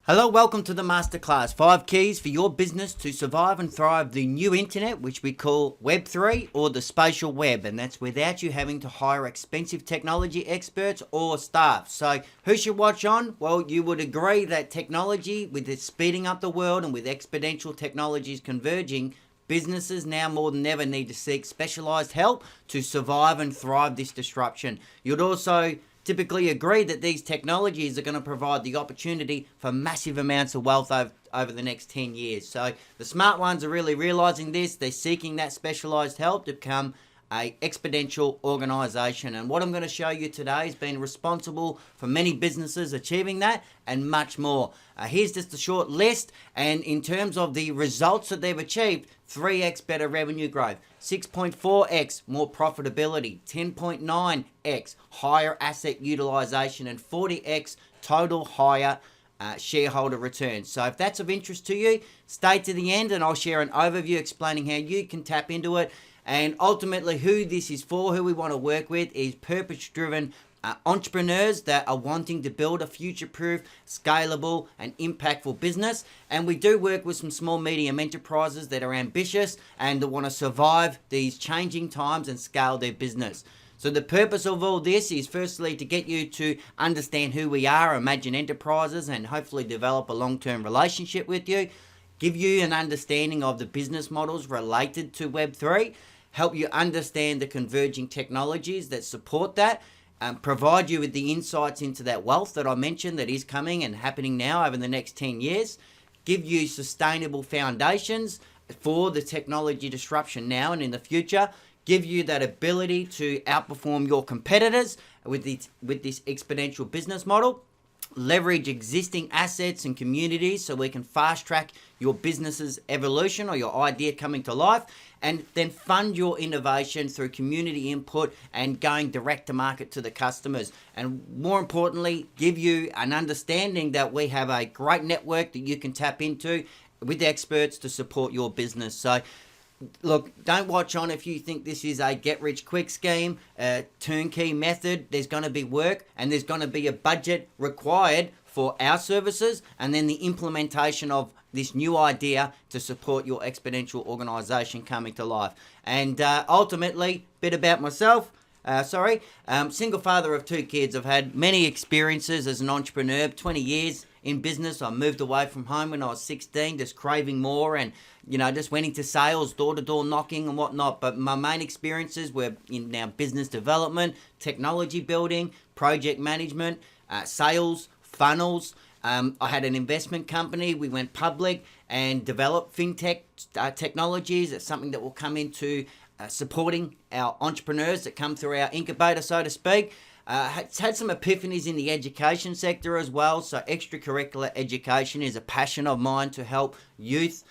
Hello, welcome to the Masterclass. 5 keys for your business to survive and thrive the new internet, which we call Web3 or the Spatial Web. And that's without you having to hire expensive technology experts or staff. So who should watch on? Well, you would agree that technology, with it speeding up the world and with exponential technologies converging, businesses now more than ever need to seek specialized help to survive and thrive this disruption. You'd also typically agree that these technologies are going to provide the opportunity for massive amounts of wealth over the next 10 years. So the smart ones are really realizing this. They're seeking that specialized help to become a exponential organization. And what I'm going to show you today has been responsible for many businesses achieving that and much more. Here's just a short list. And in terms of the results that they've achieved, 3x better revenue growth, 6.4x more profitability, 10.9x higher asset utilization, and 40x total higher shareholder returns. So if that's of interest to you, stay to the end and I'll share an overview explaining how you can tap into it. And ultimately who this is for, who we want to work with, is purpose-driven entrepreneurs that are wanting to build a future-proof, scalable and impactful business. And we do work with some small medium enterprises that are ambitious and that want to survive these changing times and scale their business. So the purpose of all this is firstly to get you to understand who we are, Imagine Enterprises, and hopefully develop a long-term relationship with you, give you an understanding of the business models related to Web3, help you understand the converging technologies that support that, provide you with the insights into that wealth that I mentioned that is coming and happening now over the next 10 years, give you sustainable foundations for the technology disruption now and in the future, give you that ability to outperform your competitors with this exponential business model, leverage existing assets and communities so we can fast track your business's evolution or your idea coming to life, and then fund your innovation through community input and going direct to market to the customers. And more importantly, give you an understanding that we have a great network that you can tap into with experts to support your business. So look, don't watch on if you think this is a get-rich-quick scheme, a turnkey method. There's going to be work and there's going to be a budget required for our services and then the implementation of this new idea to support your exponential organization coming to life. And ultimately, bit about myself. Single father of 2 kids. I've had many experiences as an entrepreneur, 20 years in business. I moved away from home when I was 16, just craving more and, just went into sales, door-to-door knocking and whatnot. But my main experiences were in now business development, technology building, project management, sales, funnels. I had an investment company. We went public and developed fintech technologies. It's something that will come into supporting our entrepreneurs that come through our incubator, so to speak. Had some epiphanies in the education sector as well. So extracurricular education is a passion of mine to help youth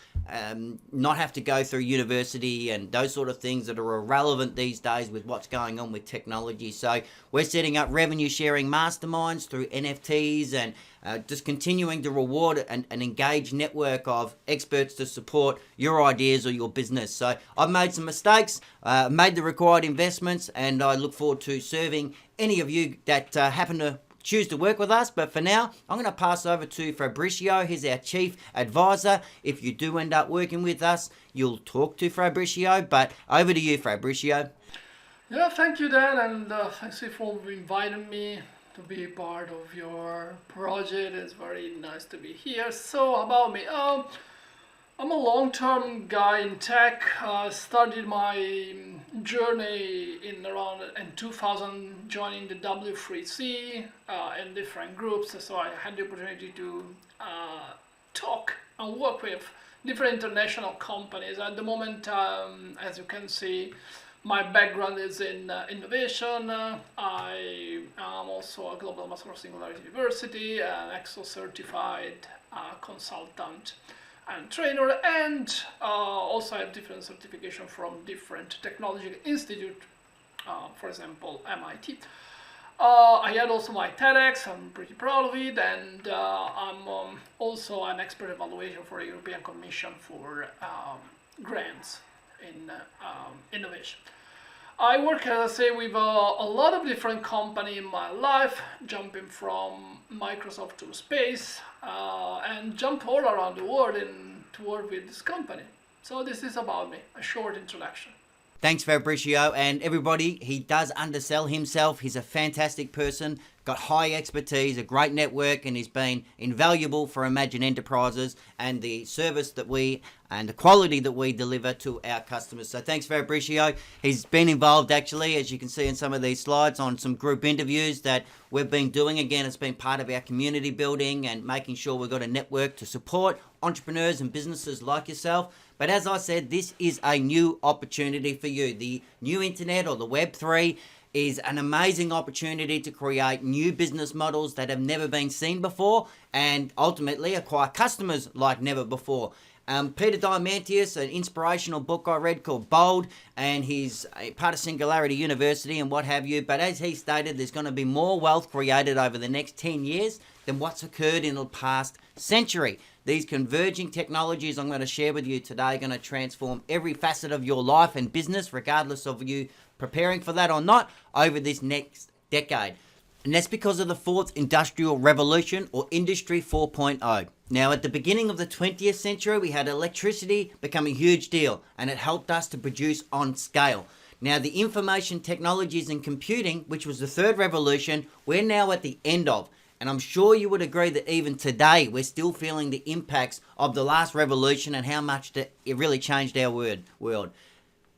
not have to go through university and those sort of things that are irrelevant these days with what's going on with technology. So we're setting up revenue sharing masterminds through NFTs and just continuing to reward an engaged network of experts to support your ideas or your business. So I've made some mistakes, made the required investments, and I look forward to serving any of you that happen to choose to work with us. But for now, I'm going to pass over to Fabricio. He's our chief advisor. If you do end up working with us, you'll talk to Fabricio. But over to you, Fabricio. Yeah, thank you, Dan, and thanks for inviting me to be part of your project. It's very nice to be here. So about me, I'm a long-term guy in tech. Started my journey in 2000, joining the W3C in different groups. So I had the opportunity to talk and work with different international companies. At the moment, as you can see, my background is in innovation. I am also a Global Master of Singularity University, an EXO certified consultant and trainer, and also I have different certification from different technology institute, for example, MIT. I had also my TEDx, I'm pretty proud of it, and I'm also an expert evaluation for the European Commission for grants in innovation. I work, as I say, with a lot of different companies in my life, jumping from Microsoft to space, and jumped all around the world to work with this company. So this is about me, a short introduction. Thanks, Fabricio. And everybody, he does undersell himself. He's a fantastic person, got high expertise, a great network, and he's been invaluable for Imagine Enterprises and the service that we and the quality that we deliver to our customers. So thanks, Fabricio. He's been involved, actually, as you can see in some of these slides, on some group interviews that we've been doing. Again, it's been part of our community building and making sure we've got a network to support entrepreneurs and businesses like yourself. But as I said, this is a new opportunity for you. The new internet, or the Web3, is an amazing opportunity to create new business models that have never been seen before and ultimately acquire customers like never before. Peter Diamandis, an inspirational book I read called Bold, and he's part of Singularity University and what have you. But as he stated, there's going to be more wealth created over the next 10 years than what's occurred in the past century. These converging technologies I'm going to share with you today are going to transform every facet of your life and business, regardless of you preparing for that or not, over this next decade. And that's because of the fourth industrial revolution, or Industry 4.0. Now, at the beginning of the 20th century, we had electricity become a huge deal, and it helped us to produce on scale. Now, the information technologies and computing, which was the third revolution, we're now at the end of. And I'm sure you would agree that even today, we're still feeling the impacts of the last revolution and how much it really changed our world.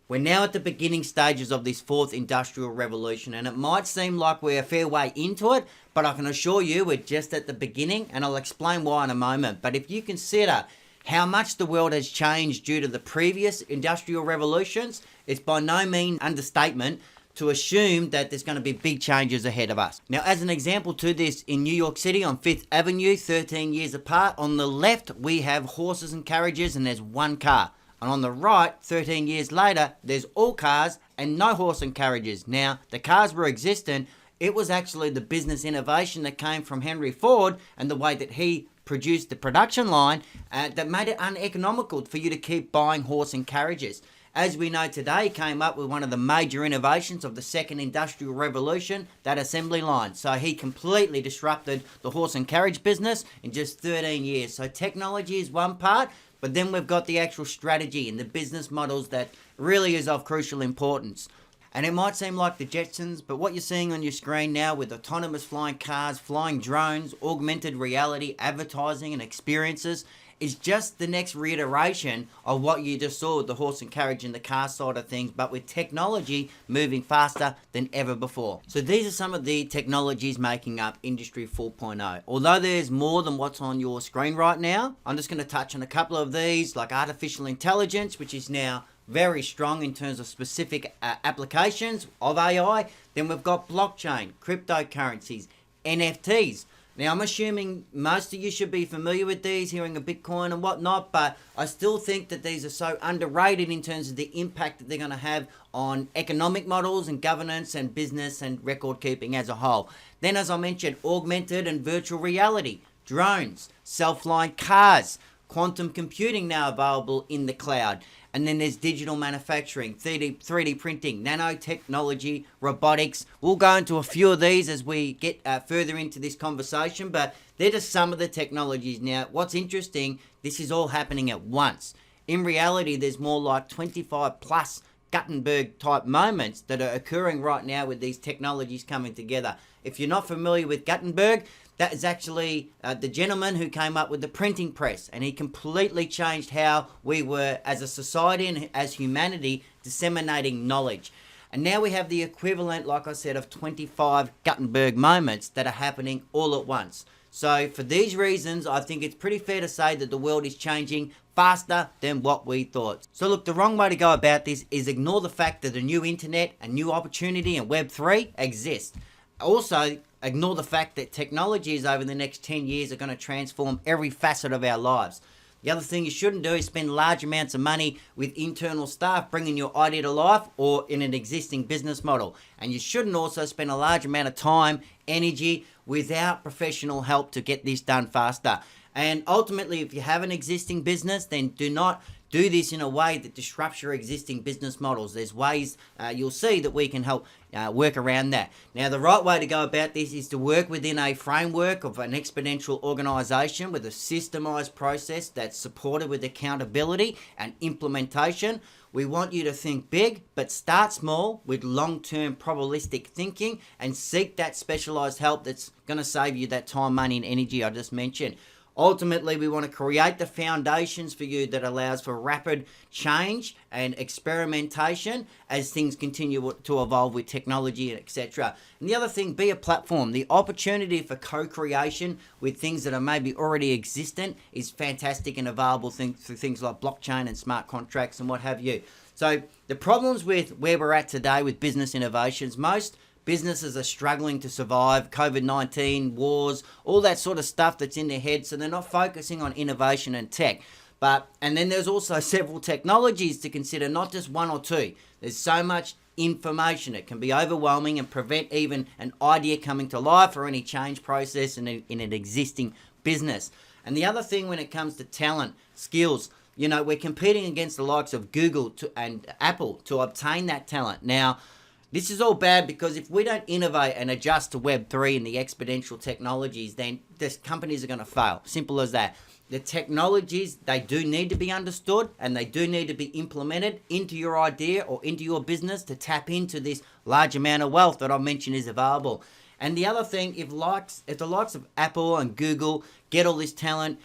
We're now at the beginning stages of this fourth industrial revolution, and it might seem like we're a fair way into it, but I can assure you we're just at the beginning, and I'll explain why in a moment. But if you consider how much the world has changed due to the previous industrial revolutions, it's by no means understatement to assume that there's going to be big changes ahead of us. Now, as an example to this, in New York City on 5th Avenue, 13 years apart, on the left we have horses and carriages and there's one car. And on the right, 13 years later, there's all cars and no horse and carriages. Now, the cars were existent. It was actually the business innovation that came from Henry Ford and the way that he produced the production line that made it uneconomical for you to keep buying horse and carriages. As we know today, came up with one of the major innovations of the second industrial revolution, that assembly line. So he completely disrupted the horse and carriage business in just 13 years. So technology is one part, but then we've got the actual strategy and the business models that really is of crucial importance. And it might seem like the Jetsons, but what you're seeing on your screen now with autonomous flying cars, flying drones, augmented reality, advertising and experiences is just the next reiteration of what you just saw with the horse and carriage and the car side of things, but with technology moving faster than ever before. So these are some of the technologies making up Industry 4.0. Although there's more than what's on your screen right now, I'm just going to touch on a couple of these, like artificial intelligence, which is now very strong in terms of specific applications of AI. Then we've got blockchain, cryptocurrencies, NFTs. Now, I'm assuming most of you should be familiar with these, hearing of Bitcoin and whatnot, but I still think that these are so underrated in terms of the impact that they're going to have on economic models and governance and business and record keeping as a whole. Then, as I mentioned, augmented and virtual reality, drones, self-flying cars, quantum computing now available in the cloud. And then there's digital manufacturing, 3D printing, nanotechnology, robotics. We'll go into a few of these as we get further into this conversation, but they're just some of the technologies. Now, what's interesting, this is all happening at once. In reality, there's more like 25 plus Gutenberg type moments that are occurring right now with these technologies coming together. If you're not familiar with Gutenberg, that is actually the gentleman who came up with the printing press, and he completely changed how we were as a society and as humanity disseminating knowledge. And now we have the equivalent, like I said, of 25 Gutenberg moments that are happening all at once. So for these reasons, I think it's pretty fair to say that the world is changing faster than what we thought. So look, the wrong way to go about this is ignore the fact that a new internet, a new opportunity in Web3 exists. Also, ignore the fact that technologies over the next 10 years are going to transform every facet of our lives. The other thing you shouldn't do is spend large amounts of money with internal staff bringing your idea to life or in an existing business model. And you shouldn't also spend a large amount of time, energy, without professional help to get this done faster. And ultimately, if you have an existing business, then do not do this in a way that disrupts your existing business models. There's ways you'll see that we can help work around that. Now, the right way to go about this is to work within a framework of an exponential organization with a systemized process that's supported with accountability and implementation. We want you to think big, but start small with long-term probabilistic thinking and seek that specialized help that's going to save you that time, money, and energy I just mentioned. Ultimately, we want to create the foundations for you that allows for rapid change and experimentation as things continue to evolve with technology, etc. And the other thing, be a platform. The opportunity for co-creation with things that are maybe already existent is fantastic and available through things like blockchain and smart contracts and what have you. So the problems with where we're at today with business innovations, most businesses are struggling to survive, COVID-19, wars, all that sort of stuff that's in their head, so they're not focusing on innovation and tech. And then there's also several technologies to consider, not just one or two. There's so much information, it can be overwhelming and prevent even an idea coming to life or any change process in an existing business. And the other thing when it comes to talent, skills, we're competing against the likes of Google and Apple to obtain that talent. Now, this is all bad because if we don't innovate and adjust to Web3 and the exponential technologies, then these companies are going to fail. Simple as that. The technologies, they do need to be understood and they do need to be implemented into your idea or into your business to tap into this large amount of wealth that I mentioned is available. And the other thing, if the likes of Apple and Google get all this talent,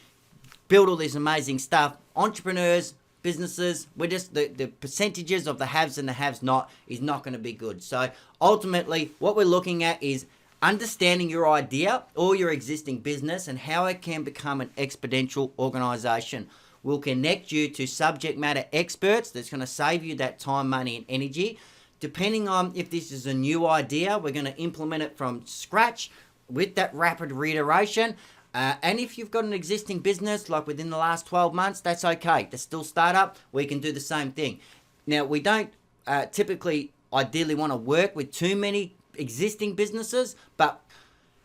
build all this amazing stuff, entrepreneurs, businesses, we're just the percentages of the haves and the haves not is not going to be good. So ultimately what we're looking at is understanding your idea or your existing business and how it can become an exponential organization. We'll connect you to subject matter experts that's going to save you that time, money, and energy. Depending on if this is a new idea, we're going to implement it from scratch with that rapid reiteration. And if you've got an existing business, like within the last 12 months, that's okay. They're still startup. We can do the same thing. Now, we don't typically, ideally want to work with too many existing businesses,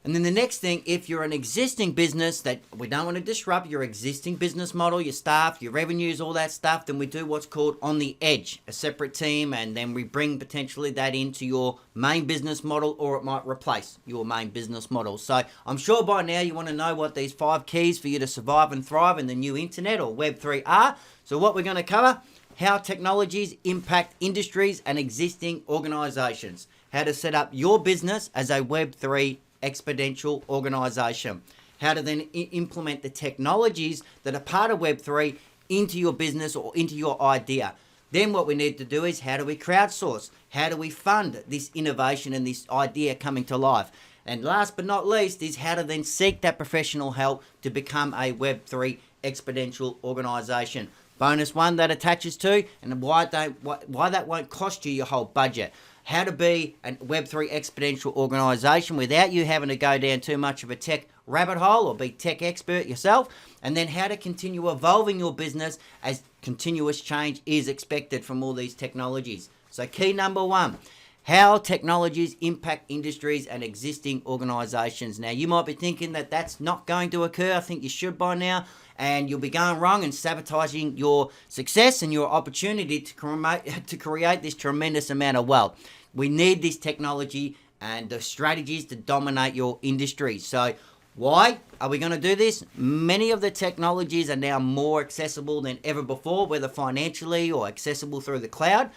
and then the next thing, if you're an existing business that we don't want to disrupt your existing business model, your staff, your revenues, all that stuff, then we do what's called on the edge, a separate team, and then we bring potentially that into your main business model, or it might replace your main business model. So I'm sure by now you want to know what these 5 keys for you to survive and thrive in the new internet or Web3 are. So what we're going to cover, how technologies impact industries and existing organizations, how to set up your business as a Web3 exponential organization, how to then implement the technologies that are part of Web3 into your business or into your idea. Then what we need to do is how do we crowdsource? How do we fund this innovation and this idea coming to life? And last but not least is how to then seek that professional help to become a Web3 exponential organization. Bonus 1 that attaches to, and why that won't cost you your whole budget. How to be a Web3 exponential organization without you having to go down too much of a tech rabbit hole or be tech expert yourself, and then how to continue evolving your business as continuous change is expected from all these technologies. So key number 1, how technologies impact industries and existing organizations. Now you might be thinking that that's not going to occur. I think you should by now, and you'll be going wrong and sabotaging your success and your opportunity to create this tremendous amount of wealth. We need this technology and the strategies to dominate your industry. So why are we going to do this? Many of the technologies are now more accessible than ever before, whether financially or accessible through the cloud.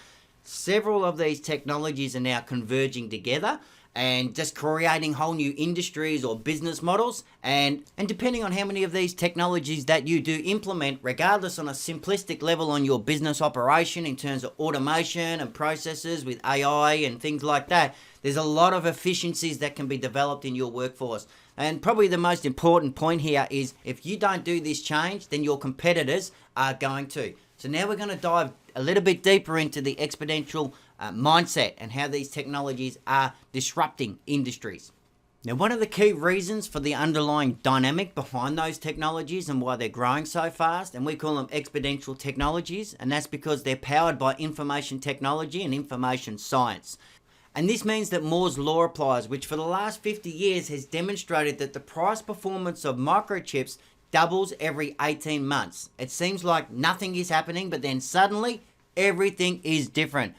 Several of these technologies are now converging together and just creating whole new industries or business models. And depending on how many of these technologies that you do implement, regardless on a simplistic level on your business operation in terms of automation and processes with AI and things like that, there's a lot of efficiencies that can be developed in your workforce. And probably the most important point here is if you don't do this change, then your competitors are going to. So now we're going to dive a little bit deeper into the exponential mindset and how these technologies are disrupting industries. Now, one of the key reasons for the underlying dynamic behind those technologies and why they're growing so fast, and we call them exponential technologies, and that's because they're powered by information technology and information science. And this means that Moore's law applies, which for the last 50 years has demonstrated that the price performance of microchips doubles every 18 months. It seems like nothing is happening, but then suddenly everything is different.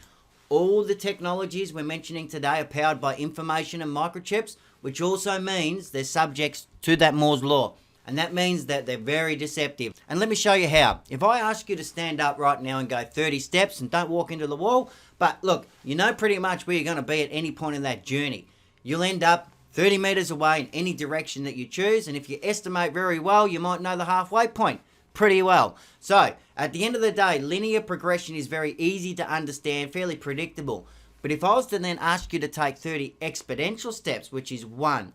All the technologies we're mentioning today are powered by information and microchips, which also means they're subjects to that Moore's law. And that means that they're very deceptive. And let me show you how. If I ask you to stand up right now and go 30 steps and don't walk into the wall, but look, you know pretty much where you're going to be at any point in that journey. You'll end up 30 meters away in any direction that you choose. And if you estimate very well, you might know the halfway point pretty well. So at the end of the day, linear progression is very easy to understand, fairly predictable. But if I was to then ask you to take 30 exponential steps, which is 1,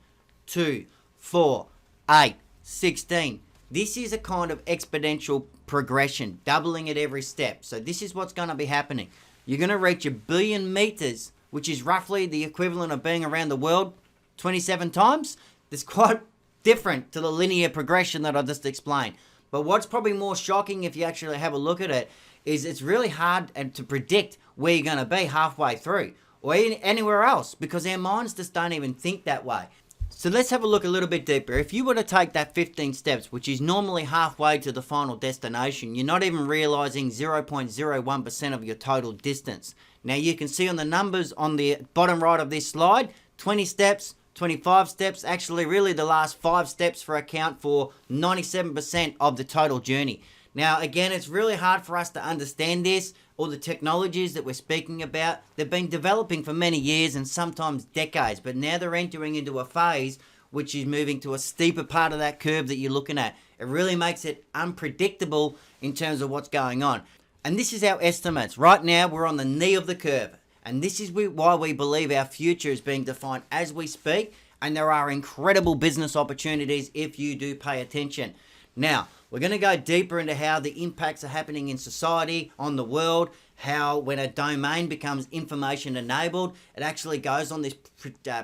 2, 4, 8, 16. This is a kind of exponential progression, doubling at every step. So this is what's going to be happening. You're going to reach 1 billion meters, which is roughly the equivalent of being around the world 27 times. That's quite different to the linear progression that I just explained. But what's probably more shocking if you actually have a look at it is it's really hard to predict where you're going to be halfway through or anywhere else because our minds just don't even think that way. So let's have a look a little bit deeper. If you were to take that 15 steps, which is normally halfway to the final destination, you're not even realizing 0.01% of your total distance. Now you can see on the numbers on the bottom right of this slide, 20 steps, 25 steps, actually really the last 5 steps for account for 97% of the total journey. Now again, it's really hard for us to understand this. All the technologies that we're speaking about, they've been developing for many years and sometimes decades, but now they're entering into a phase which is moving to a steeper part of that curve that you're looking at. It really makes it unpredictable in terms of what's going on. And this is our estimates. Right now, we're on the knee of the curve. And this is why we believe our future is being defined as we speak. And there are incredible business opportunities if you do pay attention. Now, we're going to go deeper into how the impacts are happening in society, on the world, how when a domain becomes information enabled, it actually goes on this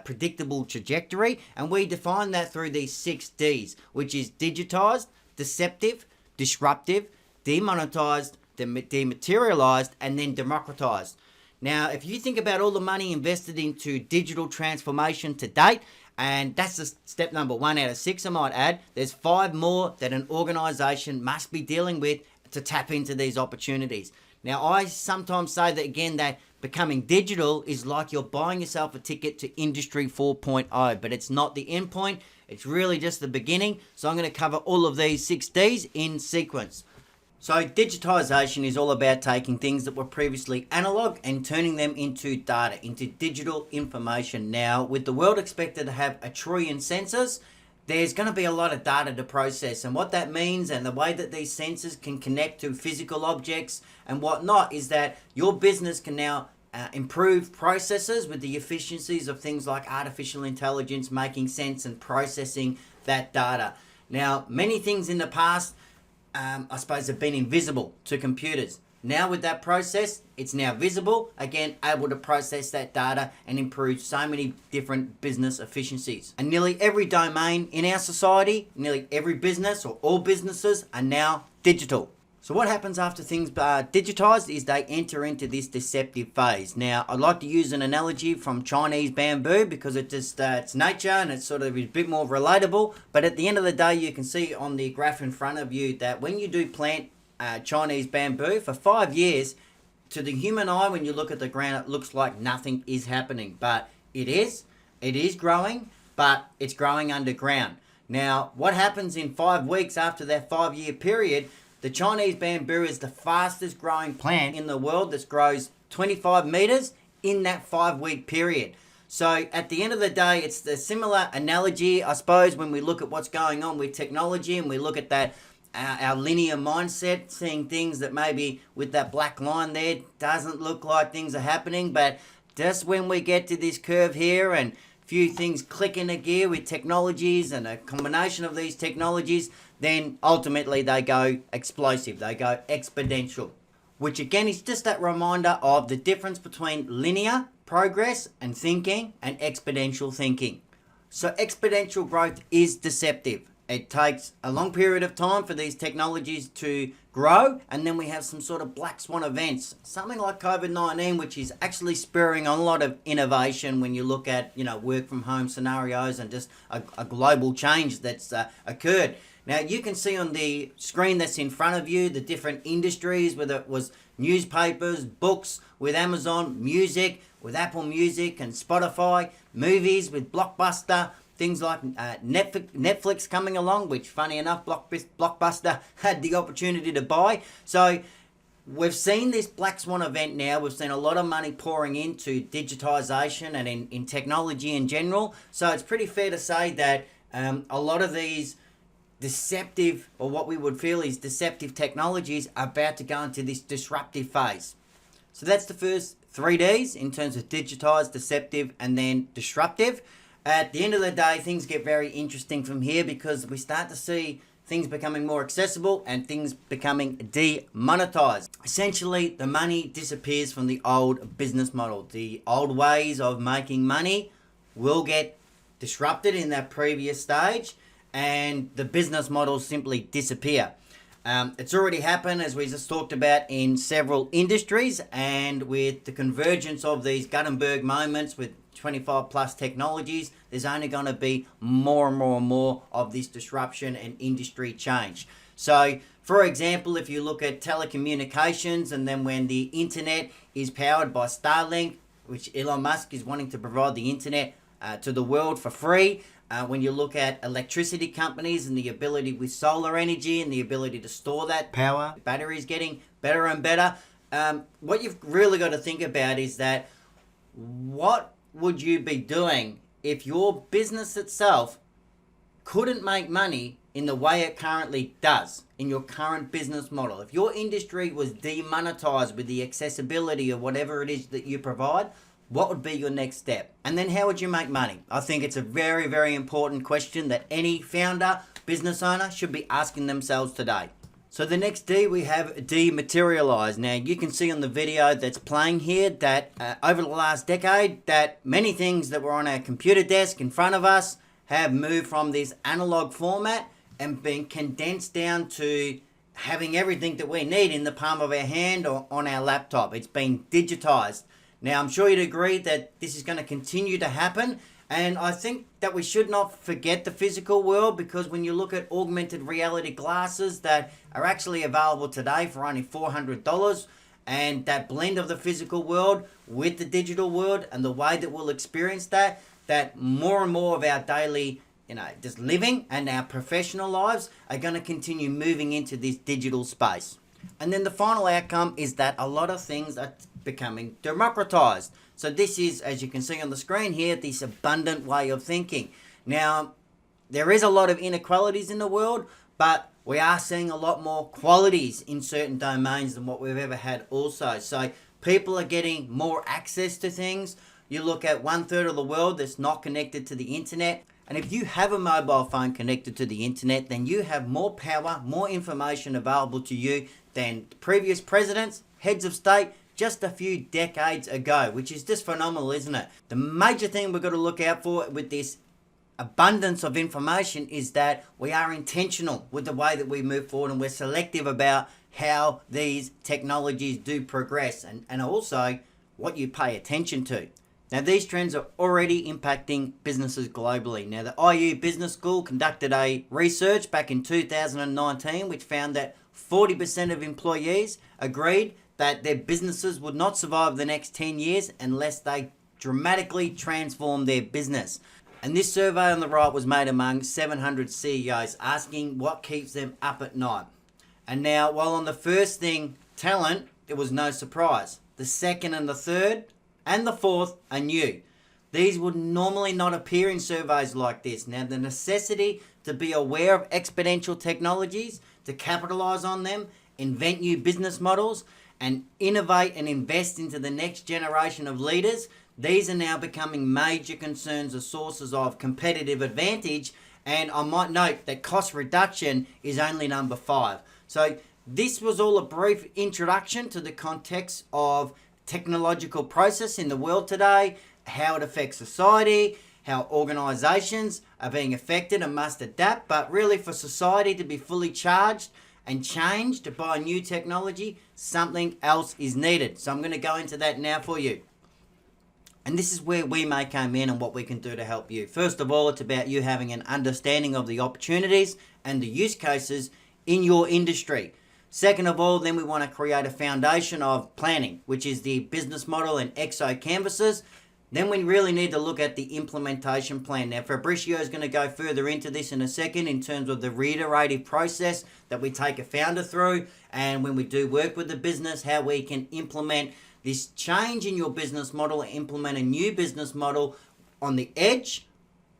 predictable trajectory. And we define that through these 6 Ds, which is digitized, deceptive, disruptive, demonetized, dematerialized, and then democratized. Now, if you think about all the money invested into digital transformation to date, and that's just step number 1 out of 6, I might add. There's 5 more that an organization must be dealing with to tap into these opportunities. Now, I sometimes say that, again, that becoming digital is like you're buying yourself a ticket to Industry 4.0, but it's not the end point. It's really just the beginning. So I'm going to cover all of these 6 Ds in sequence. So digitization is all about taking things that were previously analog and turning them into data, into digital information. Now, with the world expected to have 1 trillion sensors, there's going to be a lot of data to process. And what that means and the way that these sensors can connect to physical objects and whatnot is that your business can now improve processes with the efficiencies of things like artificial intelligence, making sense and processing that data. Now, many things in the past I suppose have been invisible to computers. Now with that process, it's now visible, again, able to process that data and improve so many different business efficiencies. And nearly every domain in our society, nearly every business or all businesses are now digital. So what happens after things are digitized is they enter into this deceptive phase. Now, I'd like to use an analogy from Chinese bamboo because it just it's nature and it's sort of a bit more relatable. But at the end of the day, you can see on the graph in front of you that when you do plant Chinese bamboo for 5 years, to the human eye, when you look at the ground, it looks like nothing is happening. But it is growing, but it's growing underground. Now, what happens in 5 weeks after that 5-year period? The Chinese bamboo is the fastest growing plant in the world that grows 25 meters in that 5-week period. So at the end of the day, it's a similar analogy, I suppose, when we look at what's going on with technology and we look at that our linear mindset, seeing things that maybe with that black line there doesn't look like things are happening, but just when we get to this curve here and few things click into gear with technologies and a combination of these technologies, then ultimately they go explosive, they go exponential, which again is just that reminder of the difference between linear progress and thinking and exponential thinking. So exponential growth is deceptive. It takes a long period of time for these technologies to grow, and then we have some sort of black swan events, something like COVID-19, which is actually spurring a lot of innovation when you look at, work from home scenarios and just a global change that's occurred. Now you can see on the screen that's in front of you the different industries, whether it was newspapers, books with Amazon, music with Apple Music and Spotify, movies with Blockbuster, things like Netflix coming along, which funny enough Blockbuster had the opportunity to buy. So we've seen this Black Swan event now. We've seen a lot of money pouring into digitization and in technology in general. So it's pretty fair to say that a lot of these deceptive, or what we would feel is deceptive technologies, are about to go into this disruptive phase. So that's the first 3 Ds in terms of digitized, deceptive, and then disruptive. At the end of the day, things get very interesting from here because we start to see things becoming more accessible and things becoming demonetized. Essentially, the money disappears from the old business model. The old ways of making money will get disrupted in that previous stage, and the business models simply disappear. It's already happened, as we just talked about, in several industries, and with the convergence of these Gutenberg moments with 25 plus technologies, there's only going to be more and more and more of this disruption and industry change. So, for example, if you look at telecommunications, and then when the internet is powered by Starlink, which Elon Musk is wanting to provide the internet to the world for free, when you look at electricity companies and the ability with solar energy and the ability to store that power, batteries getting better and better, what you've really got to think about is that what would you be doing if your business itself couldn't make money in the way it currently does in your current business model? If your industry was demonetized with the accessibility of whatever it is that you provide, what would be your next step? And then how would you make money? I think it's a very, very important question that any founder, business owner should be asking themselves today. So the next D, we have dematerialize. Now you can see on the video that's playing here that over the last decade that many things that were on our computer desk in front of us have moved from this analog format and been condensed down to having everything that we need in the palm of our hand or on our laptop. It's been digitized. Now I'm sure you'd agree that this is going to continue to happen. And I think that we should not forget the physical world, because when you look at augmented reality glasses that are actually available today for only $400, and that blend of the physical world with the digital world and the way that we'll experience that more and more of our daily, just living and our professional lives are going to continue moving into this digital space. And then the final outcome is that a lot of things are becoming democratized. So this is, as you can see on the screen here, this abundant way of thinking. Now, there is a lot of inequalities in the world, but we are seeing a lot more qualities in certain domains than what we've ever had also. So people are getting more access to things. You look at 1/3 of the world that's not connected to the internet. And if you have a mobile phone connected to the internet, then you have more power, more information available to you than previous presidents, heads of state, just a few decades ago, which is just phenomenal, isn't it? The major thing we've got to look out for with this abundance of information is that we are intentional with the way that we move forward, and we're selective about how these technologies do progress, and also what you pay attention to. Now, these trends are already impacting businesses globally. Now, the IU Business School conducted a research back in 2019, which found that 40% of employees agreed that their businesses would not survive the next 10 years unless they dramatically transform their business. And this survey on the right was made among 700 CEOs, asking what keeps them up at night. And now, while on the first thing, talent, it was no surprise. The second and the third and the fourth are new. These would normally not appear in surveys like this. Now, the necessity to be aware of exponential technologies, to capitalize on them, invent new business models, and innovate and invest into the next generation of leaders, these are now becoming major concerns or sources of competitive advantage. And I might note that cost reduction is only number 5. So this was all a brief introduction to the context of technological process in the world today, how it affects society, how organizations are being affected and must adapt. But really, for society to be fully charged and changed by new technology, something else is needed. So I'm going to go into that now for you. And this is where we may come in and what we can do to help you. First of all, it's about you having an understanding of the opportunities and the use cases in your industry. Second of all, then we want to create a foundation of planning, which is the business model and XO canvases. Then we really need to look at the implementation plan. Now, Fabricio is going to go further into this in a second in terms of the reiterative process that we take a founder through, and when we do work with the business, how we can implement this change in your business model, implement a new business model on the edge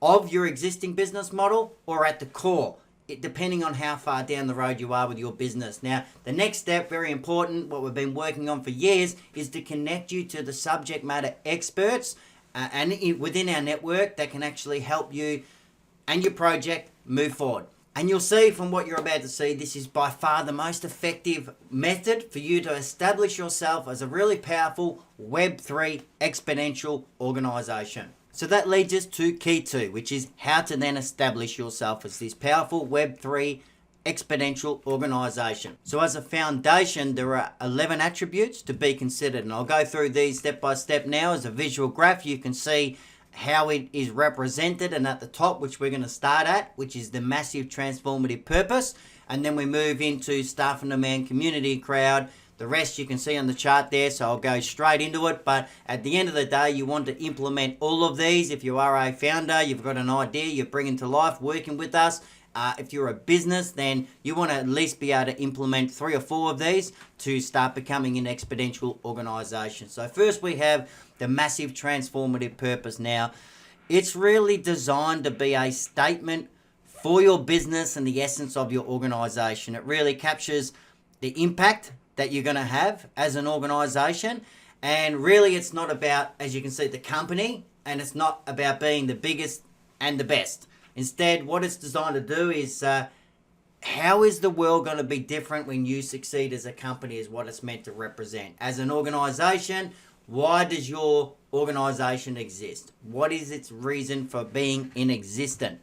of your existing business model or at the core, depending on how far down the road you are with your business. Now, the next step, very important, what we've been working on for years, is to connect you to the subject matter experts within our network that can actually help you and your project move forward. And you'll see from what you're about to see, this is by far the most effective method for you to establish yourself as a really powerful Web3 exponential organization. So that leads us to key 2, which is how to then establish yourself as this powerful Web3 exponential organization. So as a foundation, there are 11 attributes to be considered, and I'll go through these step by step now. As a visual graph, you can see how it is represented, and at the top, which we're going to start at, which is the Massive Transformative Purpose, and then we move into staff and demand, community, crowd. The rest you can see on the chart there, so I'll go straight into it. But at the end of the day, you want to implement all of these. If you are a founder, you've got an idea, you're bringing to life, working with us. If you're a business, then you want to at least be able to implement 3 or 4 of these to start becoming an exponential organization. So first we have the Massive Transformative Purpose. Now, it's really designed to be a statement for your business and the essence of your organization. It really captures the impact that you're going to have as an organization, and really it's not about, as you can see, the company, and it's not about being the biggest and the best. Instead, what it's designed to do is how is the world going to be different when you succeed as a company, is what it's meant to represent. As an organization, why does your organization exist? What is its reason for being in existence?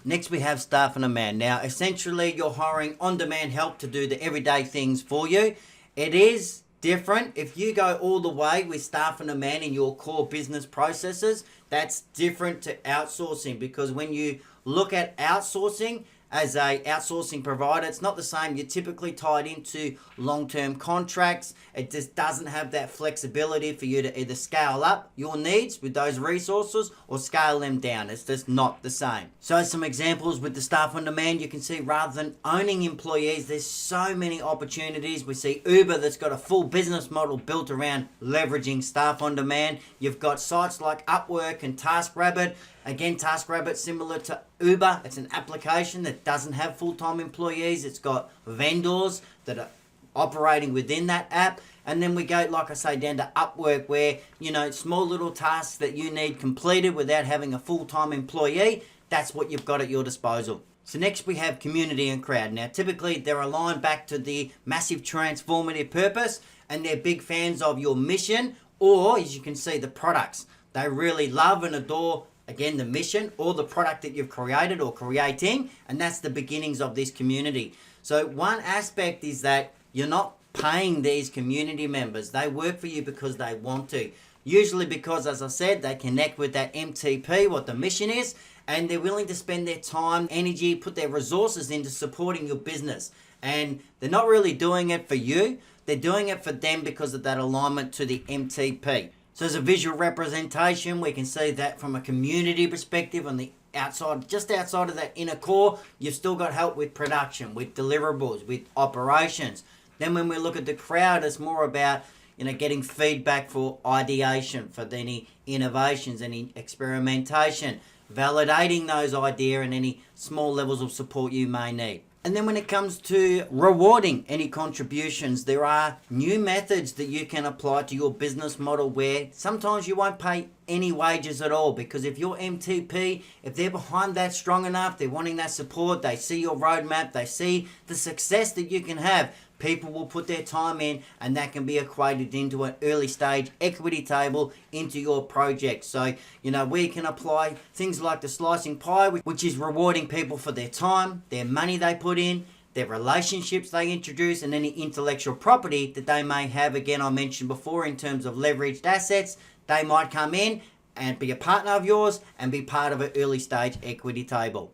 Next, we have staff on demand. Now, essentially, you're hiring on-demand help to do the everyday things for you. It is different. If you go all the way with staff on demand in your core business processes, that's different to outsourcing, because when you look at outsourcing as a outsourcing provider, it's not the same. You're typically tied into long-term contracts. It just doesn't have that flexibility for you to either scale up your needs with those resources or scale them down. It's just not the same. So as some examples with the staff on demand, you can see rather than owning employees, there's so many opportunities. We see Uber that's got a full business model built around leveraging staff on demand. You've got sites like Upwork and TaskRabbit. Again, TaskRabbit, similar to Uber, it's an application that doesn't have full-time employees. It's got vendors that are operating within that app. And then we go, like I say, down to Upwork, where, you know, small little tasks that you need completed without having a full-time employee, that's what you've got at your disposal. So next we have community and crowd. Now, typically they're aligned back to the Massive Transformative Purpose, and they're big fans of your mission, or, as you can see, the products. They really love and adore, again, the mission or the product that you've created or creating, and that's the beginnings of this community. So one aspect is that you're not paying these community members. They work for you because they want to. Usually because, as I said, they connect with that MTP, what the mission is, and they're willing to spend their time, energy, put their resources into supporting your business. And they're not really doing it for you. They're doing it for them because of that alignment to the MTP. So as a visual representation, we can see that from a community perspective on the outside, just outside of that inner core, you've still got help with production, with deliverables, with operations. Then when we look at the crowd, it's more about, you know, getting feedback for ideation, for any innovations, any experimentation, validating those ideas and any small levels of support you may need. And then when it comes to rewarding any contributions, there are new methods that you can apply to your business model where sometimes you won't pay any wages at all, because if your MTP, if they're behind that strong enough, they're wanting that support, they see your roadmap, they see the success that you can have, people will put their time in, and that can be equated into an early stage equity table into your project. So, you know, we can apply things like the slicing pie, which is rewarding people for their time, their money they put in, their relationships they introduce, and any intellectual property that they may have. Again, I mentioned before, in terms of leveraged assets, they might come in and be a partner of yours and be part of an early stage equity table.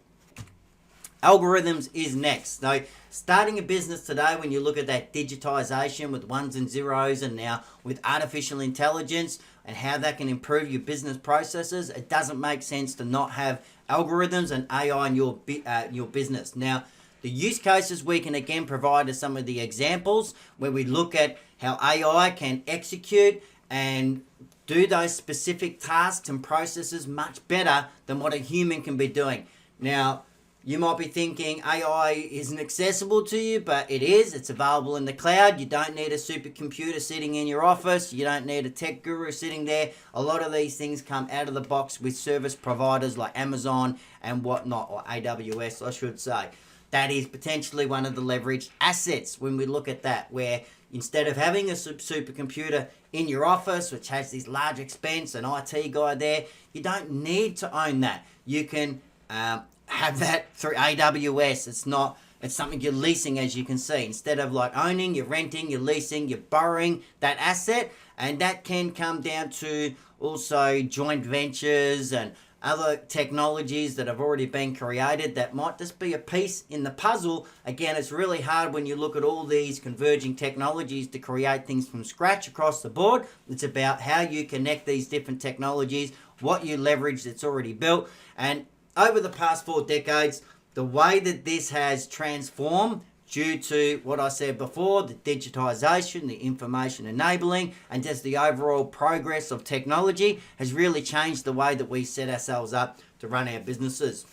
Algorithms is next. So starting a business today, when you look at that digitization with ones and zeros, and now with artificial intelligence and how that can improve your business processes, it doesn't make sense to not have algorithms and AI in your business. Now, the use cases we can again provide are some of the examples where we look at how AI can execute and do those specific tasks and processes much better than what a human can be doing. Now, you might be thinking AI isn't accessible to you, but it is. It's available in the cloud. You don't need a supercomputer sitting in your office. You don't need a tech guru sitting there. A lot of these things come out of the box with service providers like Amazon and whatnot, or AWS, I should say. That is potentially one of the leveraged assets when we look at that, where instead of having a supercomputer in your office, which has this large expense, an IT guy there, you don't need to own that. You can have that through AWS. It's something you're leasing, as you can see. Instead of like owning, you're renting, you're leasing, you're borrowing that asset, and that can come down to also joint ventures and other technologies that have already been created that might just be a piece in the puzzle. Again, it's really hard when you look at all these converging technologies to create things from scratch across the board. It's about how you connect these different technologies, what you leverage that's already built. And over the past 4 decades, the way that this has transformed due to what I said before, the digitization, the information enabling, and just the overall progress of technology has really changed the way that we set ourselves up to run our businesses.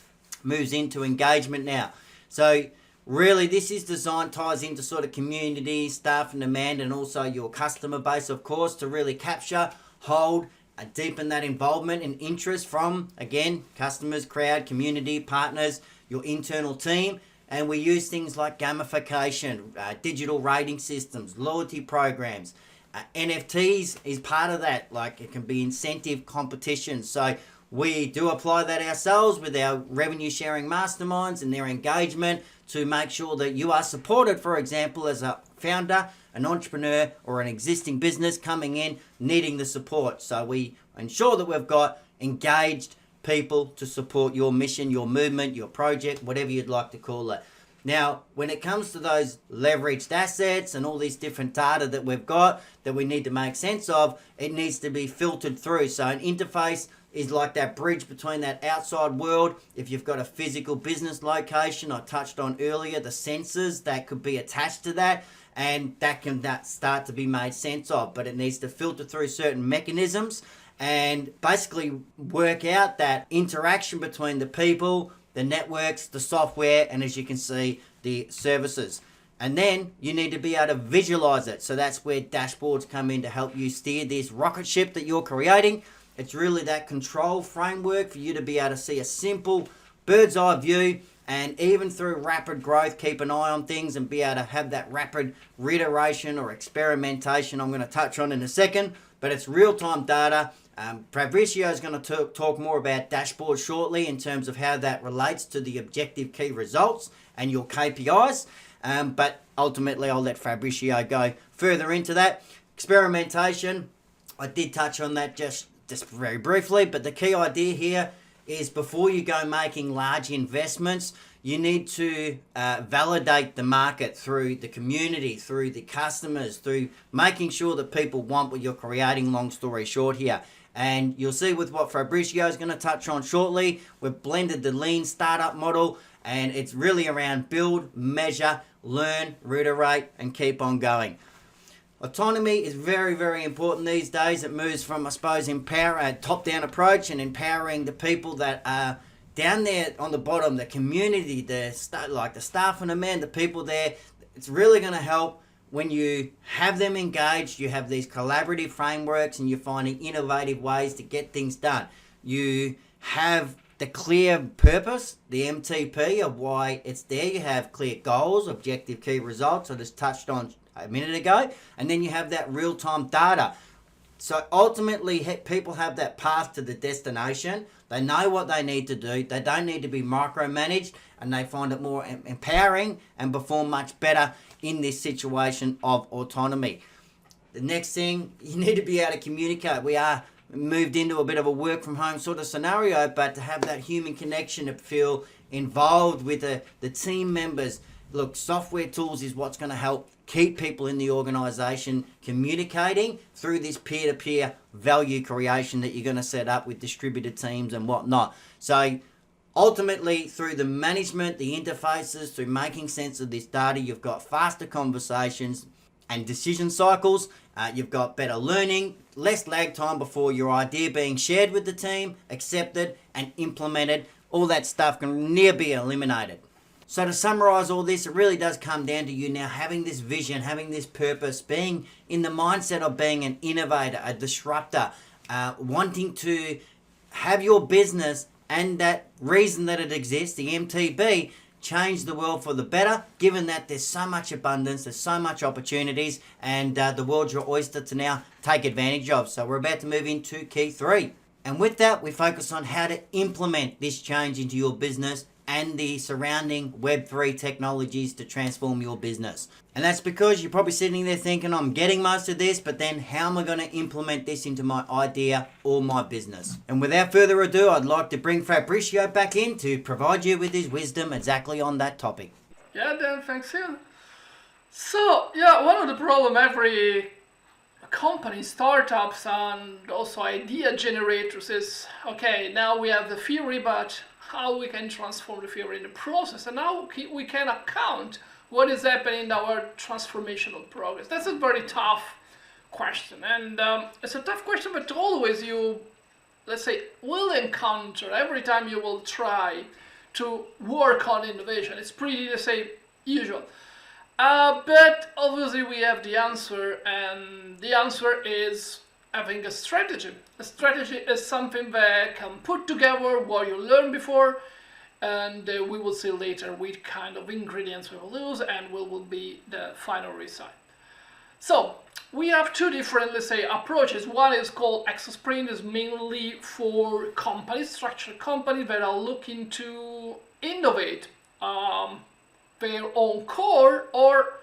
Moves into engagement now. So really this is designed, ties into sort of community, staff and demand, and also your customer base, of course, to really capture, hold, and deepen that involvement and interest from, again, customers, crowd, community, partners, your internal team. And we use things like gamification, digital rating systems, loyalty programs. NFTs is part of that. Like, it can be incentive competitions. So we do apply that ourselves with our revenue sharing masterminds and their engagement to make sure that you are supported, for example, as a founder, an entrepreneur, or an existing business coming in needing the support. So we ensure that we've got engaged people to support your mission, your movement, your project, whatever you'd like to call it. Now, when it comes to those leveraged assets and all these different data that we've got that we need to make sense of, it needs to be filtered through. So an interface is like that bridge between that outside world. If you've got a physical business location, I touched on earlier, the sensors that could be attached to that, and that can start to be made sense of, but it needs to filter through certain mechanisms and basically work out that interaction between the people, the networks, the software, and as you can see, the services. And then you need to be able to visualize it. So that's where dashboards come in to help you steer this rocket ship that you're creating. It's really that control framework for you to be able to see a simple bird's eye view, and even through rapid growth, keep an eye on things and be able to have that rapid reiteration or experimentation I'm going to touch on in a second. But it's real-time data. Fabricio is going to talk more about dashboards shortly in terms of how that relates to the objective key results and your KPIs. But ultimately, I'll let Fabricio go further into that. Experimentation, I did touch on that just very briefly, but the key idea here is before you go making large investments, you need to validate the market through the community, through the customers, through making sure that people want what you're creating, long story short here. And you'll see with what Fabricio is going to touch on shortly, we've blended the lean startup model, and it's really around build, measure, learn, reiterate, and keep on going. Autonomy is very, very important these days. It moves from, I suppose, a top-down approach and empowering the people that are down there on the bottom, the community, the staff and the men, the people there. It's really going to help when you have them engaged. You have these collaborative frameworks and you're finding innovative ways to get things done. You have the clear purpose, the MTP of why it's there. You have clear goals, objective key results, I just touched on a minute ago, and then you have that real-time data. So ultimately, people have that path to the destination. They know what they need to do. They don't need to be micromanaged, and they find it more empowering and perform much better in this situation of autonomy. The next thing, you need to be able to communicate. We are moved into a bit of a work from home sort of scenario, but to have that human connection, to feel involved with the team members. Look, software tools is what's going to help keep people in the organization communicating through this peer-to-peer value creation that you're going to set up with distributed teams and whatnot. So ultimately, through the management, the interfaces, through making sense of this data, you've got faster conversations and decision cycles. You've got better learning, less lag time before your idea being shared with the team, accepted and implemented. All that stuff can near be eliminated. So to summarize all this, it really does come down to you now having this vision, having this purpose, being in the mindset of being an innovator, a disruptor, wanting to have your business and that reason that it exists, the MTB, change the world for the better, given that there's so much abundance, there's so much opportunities, and the world's your oyster to now take advantage of. So we're about to move into key 3. And with that, we focus on how to implement this change into your business and the surrounding Web3 technologies to transform your business. And that's because you're probably sitting there thinking, I'm getting most of this, but then how am I going to implement this into my idea or my business? And without further ado, I'd like to bring Fabrizio back in to provide you with his wisdom exactly on that topic. Yeah, Dan, thanks you. So, yeah, one of the problem every company, startups, and also idea generators is, okay, now we have the theory, but how we can transform the theory in the process, and how we can account what is happening in our transformational progress. That's a very tough question, and it's a tough question that always you, let's say, will encounter every time you will try to work on innovation. It's pretty, let's say, usual. But obviously we have the answer, and the answer is having a strategy. A strategy is something that can put together what you learned before, and we will see later which kind of ingredients we will use and what will be the final result. So we have two different, let's say, approaches. One is called Exosprint, is mainly for companies, structured companies that are looking to innovate their own core, or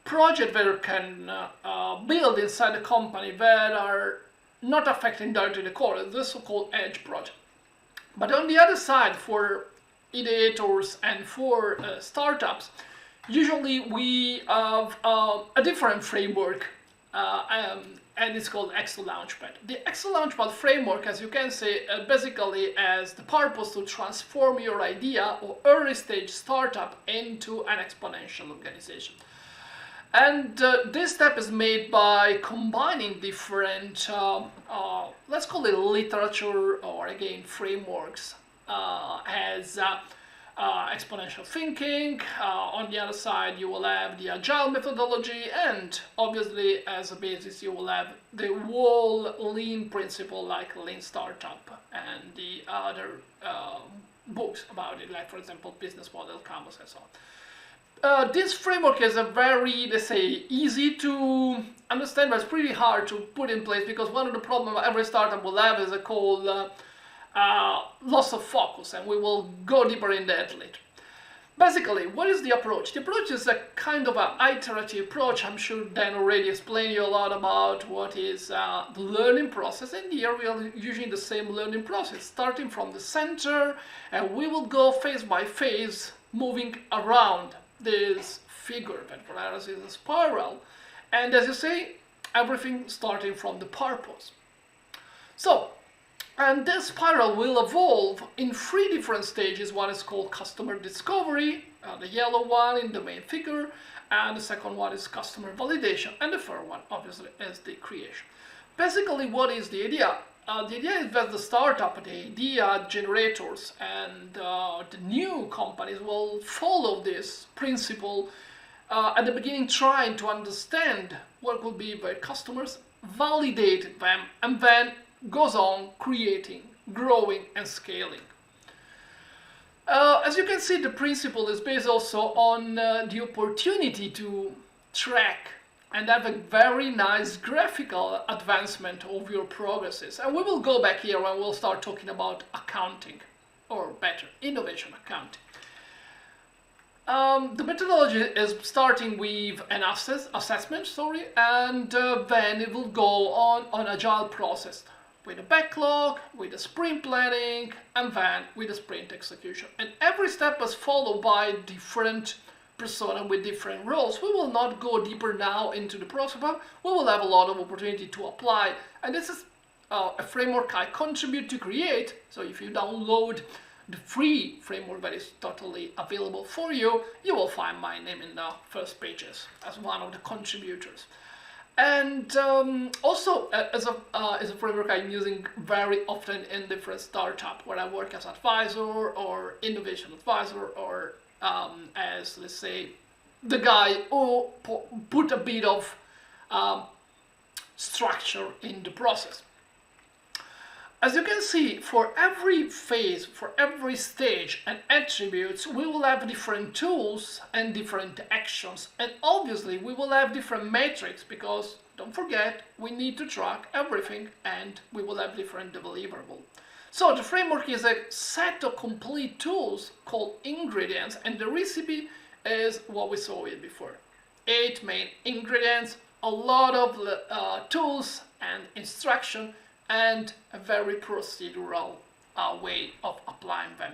project that you can build inside the company that are not affecting directly the core, the so-called edge project. But on the other side, for ideators and for startups, usually we have a different framework, and it's called Exo Launchpad. The Exo Launchpad framework, as you can see, basically has the purpose to transform your idea or early stage startup into an exponential organization. And this step is made by combining different, let's call it literature, or again frameworks, as exponential thinking. On the other side you will have the agile methodology, and obviously as a basis you will have the whole lean principle like lean startup and the other books about it, like for example business model canvas and so on. This framework is a very, let's say, easy to understand, but it's pretty hard to put in place, because one of the problems every startup will have is called loss of focus, and we will go deeper in that later. Basically, what is the approach? The approach is a kind of an iterative approach. I'm sure Dan already explained you a lot about what is the learning process, and here we are using the same learning process, starting from the center, and we will go phase by phase, moving around this figure that for us is a spiral, and as you say, everything starting from the purpose. So, and this spiral will evolve in 3 different stages. One is called customer discovery, the yellow one in the main figure, and the second one is customer validation, and the third one obviously is the creation. Basically, what is the idea? The idea is that the startup, the idea generators, and the new companies will follow this principle at the beginning, trying to understand what will be their customers, validate them, and then goes on creating, growing, and scaling. As you can see, the principle is based also on the opportunity to track and have a very nice graphical advancement of your progresses. And we will go back here and we'll start talking about accounting, or better, innovation accounting. The methodology is starting with an assessment, and then it will go on agile process, with the backlog, with the sprint planning, and then with the sprint execution. And every step is followed by different persona with different roles. We will not go deeper now into the process, but we will have a lot of opportunity to apply. And this is a framework I contribute to create. So if you download the free framework that is totally available for you, you will find my name in the first pages as one of the contributors. And also as a framework I'm using very often in different startups where I work as advisor or innovation advisor or as, let's say, the guy who put a bit of structure in the process. As you can see, for every phase, for every stage and attributes, we will have different tools and different actions. And obviously, we will have different metrics because, don't forget, we need to track everything and we will have different deliverables. So the framework is a set of complete tools called ingredients, and the recipe is what we saw it before. 8 main ingredients, a lot of tools and instruction, and a very procedural way of applying them.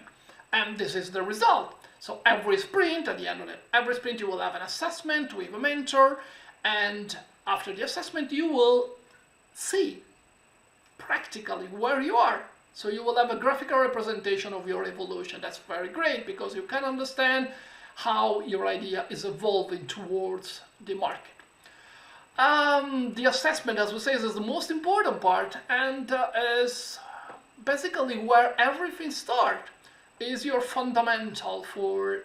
And this is the result. So every sprint, at the end of every sprint, you will have an assessment with a mentor, and after the assessment, you will see practically where you are. So you will have a graphical representation of your evolution. That's very great because you can understand how your idea is evolving towards the market. The assessment, as we say, is the most important part and is basically where everything starts. Is your fundamental for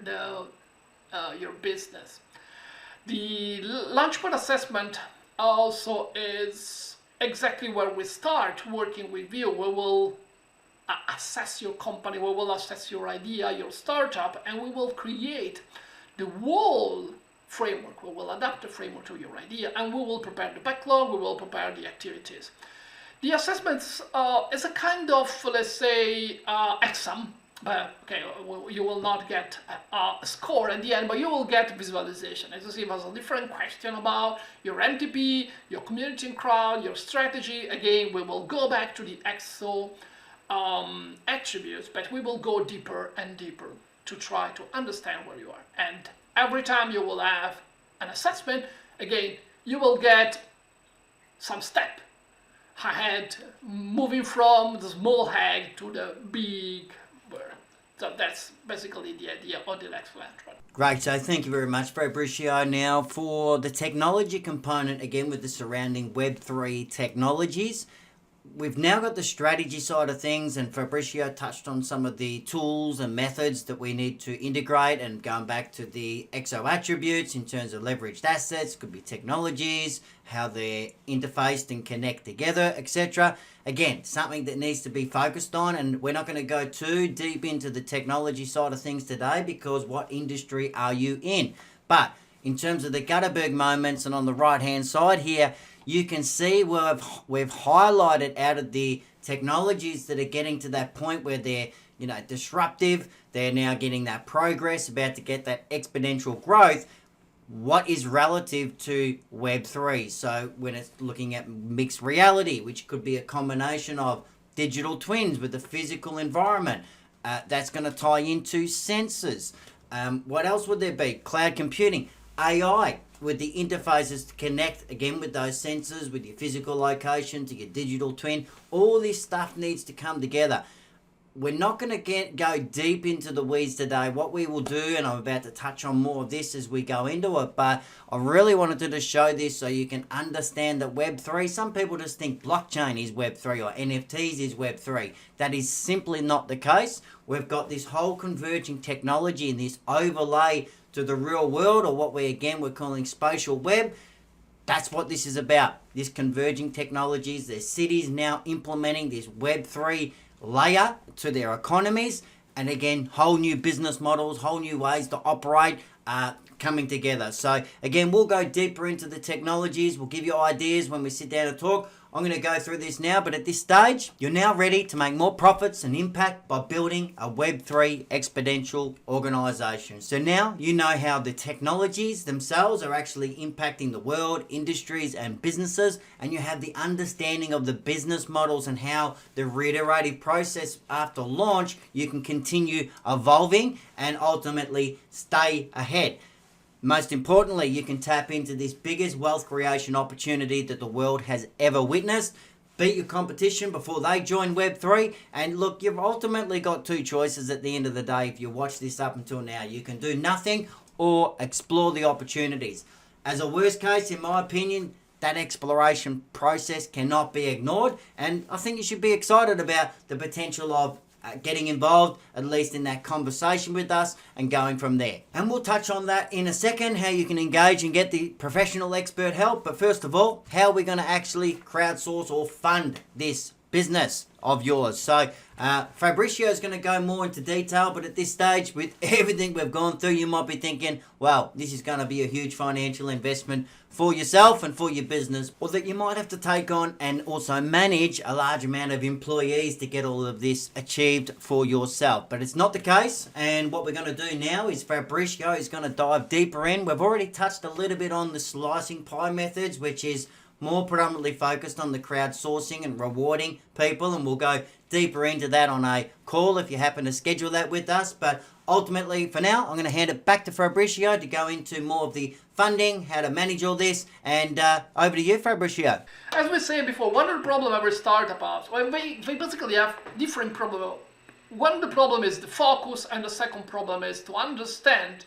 your business. The Launchpad assessment also is exactly where we start working with you. We will assess your company, we will assess your idea, your startup, and we will create the whole framework. We will adapt the framework to your idea, and we will prepare the backlog, we will prepare the activities. The assessments is a kind of, let's say, exam. But okay, you will not get a score at the end, but you will get visualization. As you see, there's a different question about your MTP, your community and crowd, your strategy. Again, we will go back to the Excel attributes, but we will go deeper and deeper to try to understand where you are. And every time you will have an assessment, again, you will get some step ahead, moving from the small egg to the big bird. So that's basically the idea of the next plan. Great, so thank you very much, Fabrizio. Now for the technology component, again with the surrounding Web3 technologies, we've now got the strategy side of things, and Fabrizio touched on some of the tools and methods that we need to integrate, and going back to the EXO attributes in terms of leveraged assets, could be technologies, how they're interfaced and connect together, etc. Again, something that needs to be focused on, and we're not going to go too deep into the technology side of things today because what industry are you in? But in terms of the Gutterberg moments, and on the right hand side here, you can see we've highlighted out of the technologies that are getting to that point where they're, disruptive, they're now getting that progress, about to get that exponential growth, what is relative to Web3. So when it's looking at mixed reality, which could be a combination of digital twins with the physical environment, that's going to tie into sensors. What else would there be? Cloud computing, AI, with the interfaces to connect again with those sensors, with your physical location to your digital twin. All this stuff needs to come together. We're not going to go deep into the weeds today. What we will do, and I'm about to touch on more of this as we go into it, but I really wanted to just show this so you can understand that Web3, some people just think blockchain is Web3 or NFTs is Web3. That is simply not the case. We've got this whole converging technology and this overlay to the real world, or what we're calling Spatial Web. That's what this is about, this converging technologies. There's cities now implementing this Web3 layer to their economies, and again, whole new business models, whole new ways to operate, coming together. So again, we'll go deeper into the technologies. We'll give you ideas when we sit down and talk. I'm going to go through this now, but at this stage, you're now ready to make more profits and impact by building a Web3 exponential organization. So now you know how the technologies themselves are actually impacting the world, industries, and businesses, and you have the understanding of the business models and how the reiterative process after launch, you can continue evolving and ultimately stay ahead. Most importantly, you can tap into this biggest wealth creation opportunity that the world has ever witnessed. Beat your competition before they join Web3. And look, you've ultimately got two choices at the end of the day if you watch this up until now. You can do nothing or explore the opportunities. As a worst case, in my opinion, that exploration process cannot be ignored. And I think you should be excited about the potential of getting involved, at least in that conversation with us, and going from there. And we'll touch on that in a second, how you can engage and get the professional expert help. But first of all, how are we going to actually crowdsource or fund this business of yours? So Fabrizio is going to go more into detail, but at this stage, with everything we've gone through, you might be thinking, well, this is going to be a huge financial investment for yourself and for your business, or that you might have to take on and also manage a large amount of employees to get all of this achieved for yourself. But it's not the case, and what we're going to do now is Fabrizio is going to dive deeper in. We've already touched a little bit on the slicing pie methods, which is more predominantly focused on the crowdsourcing and rewarding people, and we'll go deeper into that on a call if you happen to schedule that with us. But ultimately, for now, I'm going to hand it back to Fabrizio to go into more of the funding, how to manage all this, and over to you, Fabrizio. As we said before, one of the problems every startup has, well, they basically have different problems. One of the problem is the focus, and the second problem is to understand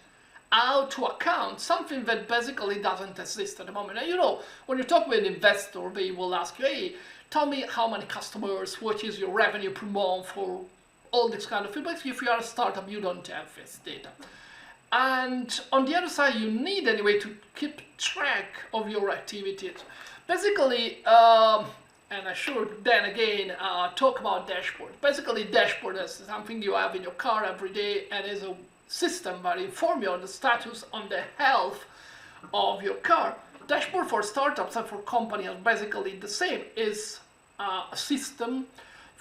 how to account something that basically doesn't exist at the moment. And you know, when you talk with an investor, they will ask you, hey, tell me how many customers, what is your revenue per month, for all this kind of thing. But if you are a startup, you don't have this data. And on the other side, you need anyway to keep track of your activities. Basically, and I should then again talk about dashboard. Basically, dashboard is something you have in your car every day, and is a system that informs you on the status, on the health of your car. Dashboard for startups and for companies are basically the same. Is a system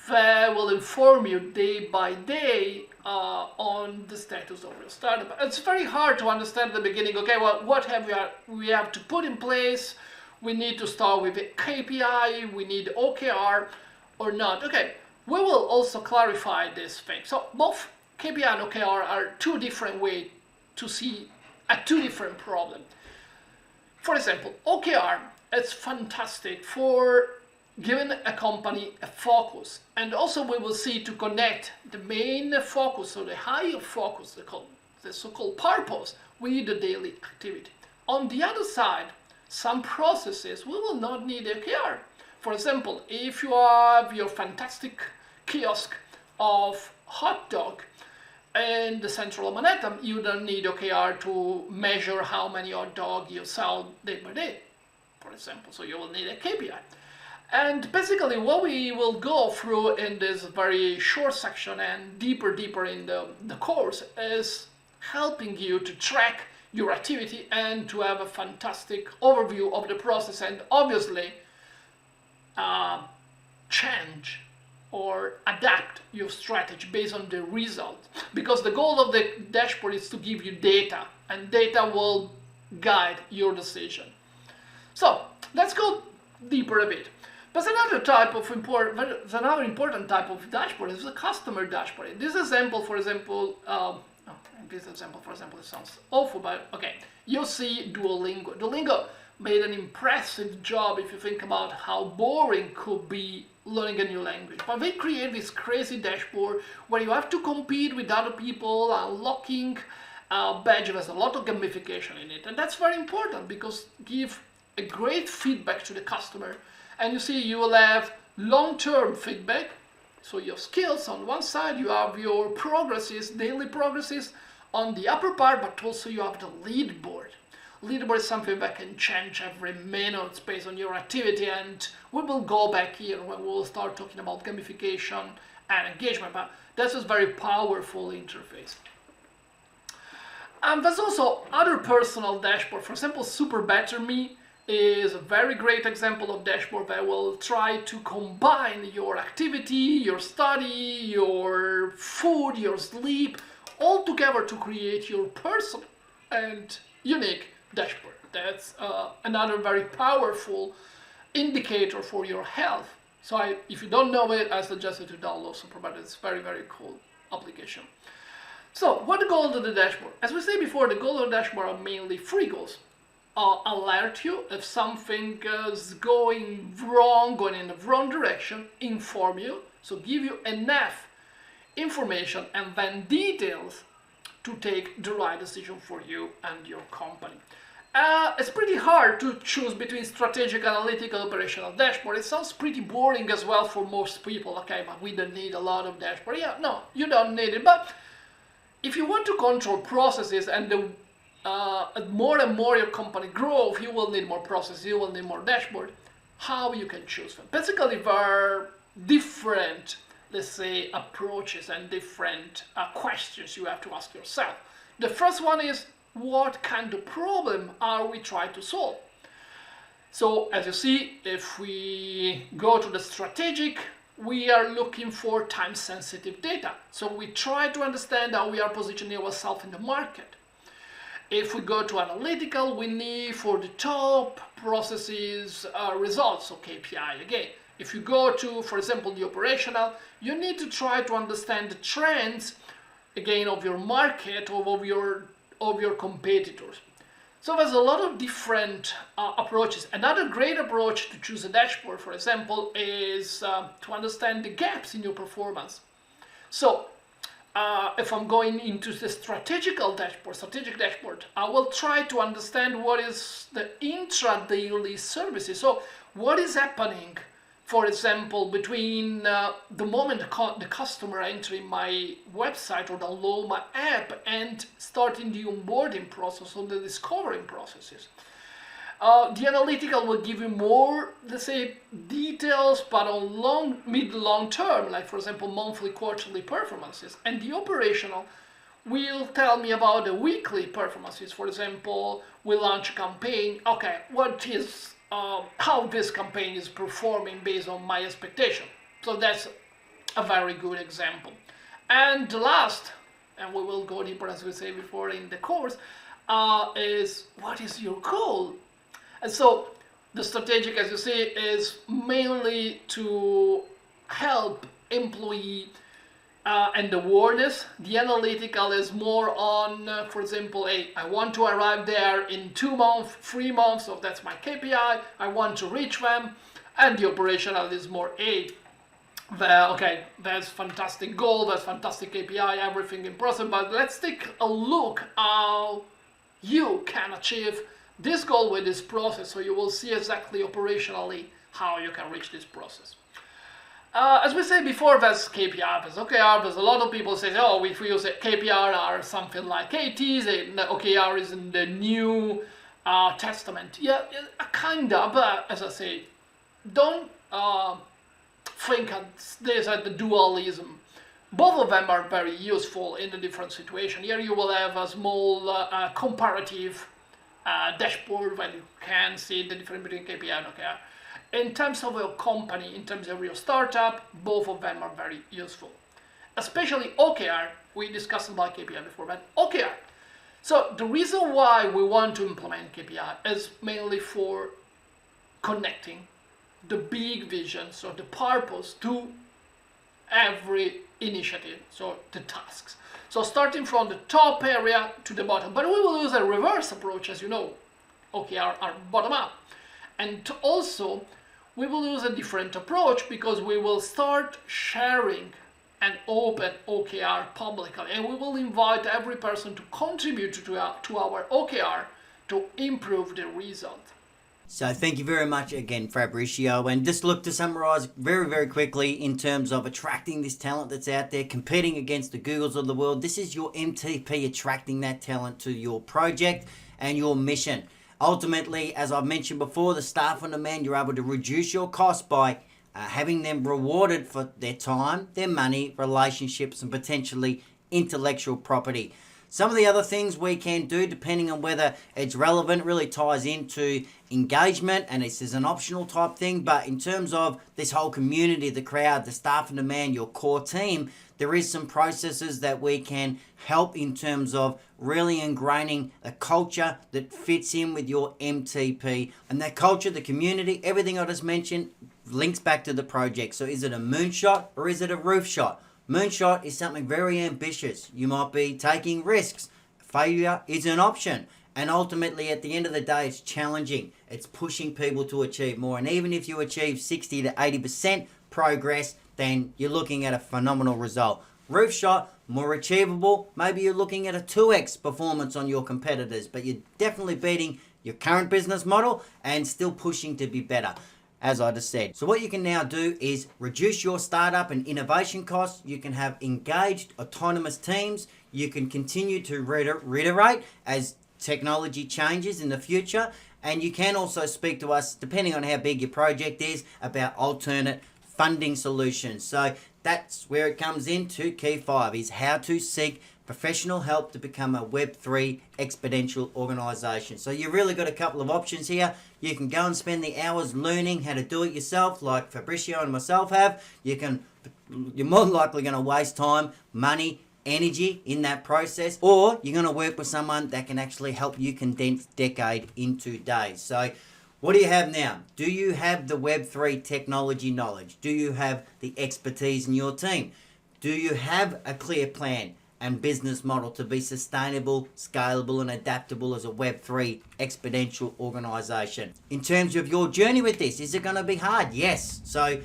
that will inform you day by day on the status of your startup. It's very hard to understand at the beginning. Okay, well, what have we have to put in place? We need to start with a KPI. We need OKR or not. Okay, we will also clarify this thing. So both KPI and OKR are two different ways to see two different problems. For example, OKR is fantastic for giving a company a focus, and also we will see to connect the main focus, so the higher focus, the so-called purpose, with the daily activity. On the other side, some processes we will not need OKR. For example, if you have your fantastic kiosk of hot dog in the central of Manhattan, you don't need OKR to measure how many hot dogs you sell day by day, for example. So you will need a KPI. And basically what we will go through in this very short section and deeper in the course is helping you to track your activity and to have a fantastic overview of the process, and obviously change or adapt your strategy based on the result. Because the goal of the dashboard is to give you data, and data will guide your decision. So let's go deeper a bit. But another important type of dashboard is the customer dashboard. This example, for example, it sounds awful, but okay. You see Duolingo. Duolingo made an impressive job if you think about how boring could be learning a new language. But they create this crazy dashboard where you have to compete with other people, unlocking badges. There's a lot of gamification in it, and that's very important because give a great feedback to the customer. And you see, you will have long-term feedback. So your skills on one side, you have your progresses, daily progresses on the upper part, but also you have the leaderboard. Leaderboard is something that can change every minute based on your activity, and we will go back here when we'll start talking about gamification and engagement, but this is very powerful interface. And there's also other personal dashboard. For example, Super Better Me is a very great example of dashboard that will try to combine your activity, your study, your food, your sleep, all together to create your personal and unique dashboard. That's another very powerful indicator for your health. So if you don't know it, I suggest you to download Super Better. It's very, very cool application. So, what the goals of the dashboard? As we said before, the goals of the dashboard are mainly three goals. Alert you if something is going wrong, going in the wrong direction, inform you, so give you enough information and then details to take the right decision for you and your company. It's pretty hard to choose between strategic, analytical, operational dashboard. It sounds pretty boring as well for most people. Okay, but we don't need a lot of dashboard. Yeah, no, you don't need it. But if you want to control processes and more and more your company grows, you will need more processes, you will need more dashboard. How you can choose them? Basically, there are different, let's say, approaches and different questions you have to ask yourself. The first one is, what kind of problem are we trying to solve? So, as you see, if we go to the strategic, we are looking for time-sensitive data. So we try to understand how we are positioning ourselves in the market. If we go to analytical, we need for the top processes results, so KPI again. If you go to, for example, the operational, you need to try to understand the trends, again, of your market or of your competitors. So there's a lot of different approaches. Another great approach to choose a dashboard, for example, is to understand the gaps in your performance. So if I'm going into the strategic dashboard, I will try to understand what is the intra-daily services. So what is happening, for example, between the moment the customer entering my website or download my app and starting the onboarding process or the discovering processes. The analytical will give you more, let's say, details, but on mid-long term, like for example, monthly, quarterly performances. And the operational will tell me about the weekly performances. For example, we launch a campaign. Okay, what is how this campaign is performing based on my expectation. So that's a very good example. And the last, and we will go deeper as we say before in the course, is what is your goal? And so the strategic, as you see, is mainly to help employee and awareness. The analytical is more on, for example, hey, I want to arrive there in 2 months, 3 months, so that's my KPI, I want to reach them. And the operational is more, hey, okay, that's fantastic goal, that's fantastic KPI, everything in process, but let's take a look how you can achieve this goal with this process, so you will see exactly operationally how you can reach this process. As we said before, there's KPI, there's OKR, there's a lot of people say, oh, if we use a KPR or something like ATs, OKR is in the New Testament. Yeah, kind of, but as I say, don't think of this as the dualism. Both of them are very useful in the different situation. Here you will have a small comparative dashboard where you can see the difference between KPI and OKR. In terms of your company, in terms of your startup, both of them are very useful. Especially OKR, we discussed about KPI before, but OKR. So the reason why we want to implement KPI is mainly for connecting the big vision, so the purpose, to every initiative, so the tasks. So starting from the top area to the bottom, but we will use a reverse approach, as you know. OKR are bottom up. And also, we will use a different approach because we will start sharing an open OKR publicly, and we will invite every person to contribute to our OKR to improve the result. So thank you very much again, Fabrizio. And just look to summarize very, very quickly in terms of attracting this talent that's out there, competing against the Googles of the world. This is your MTP, attracting that talent to your project and your mission. Ultimately, as I've mentioned before, the staff on demand, you're able to reduce your cost by having them rewarded for their time, their money, relationships, and potentially intellectual property. Some of the other things we can do, depending on whether it's relevant, really ties into engagement, and this is an optional type thing. But in terms of this whole community, the crowd, the staff and demand, your core team, there is some processes that we can help in terms of really ingraining a culture that fits in with your MTP. And that culture, the community, everything I just mentioned links back to the project. So is it a moonshot or is it a roof shot? Moonshot is something very ambitious. You might be taking risks. Failure is an option. And ultimately, at the end of the day, it's challenging. It's pushing people to achieve more. And even if you achieve 60 to 80% progress, then you're looking at a phenomenal result. Roof shot, more achievable. Maybe you're looking at a 2x performance on your competitors, but you're definitely beating your current business model and still pushing to be better, as I just said. So what you can now do is reduce your startup and innovation costs. You can have engaged autonomous teams. You can continue to reiterate as technology changes in the future. And you can also speak to us, depending on how big your project is, about alternate funding solutions. So that's where it comes into key 5, is how to seek professional help to become a Web3 exponential organization. So you've really got a couple of options here. You can go and spend the hours learning how to do it yourself, like Fabricio and myself have. You're more than likely going to waste time, money, energy in that process, or you're going to work with someone that can actually help you condense decade into days. So what do you have now? Do you have the Web3 technology knowledge? Do you have the expertise in your team? Do you have a clear plan and business model to be sustainable, scalable, and adaptable as a Web3 exponential organization? In terms of your journey with this, is it going to be hard? Yes. So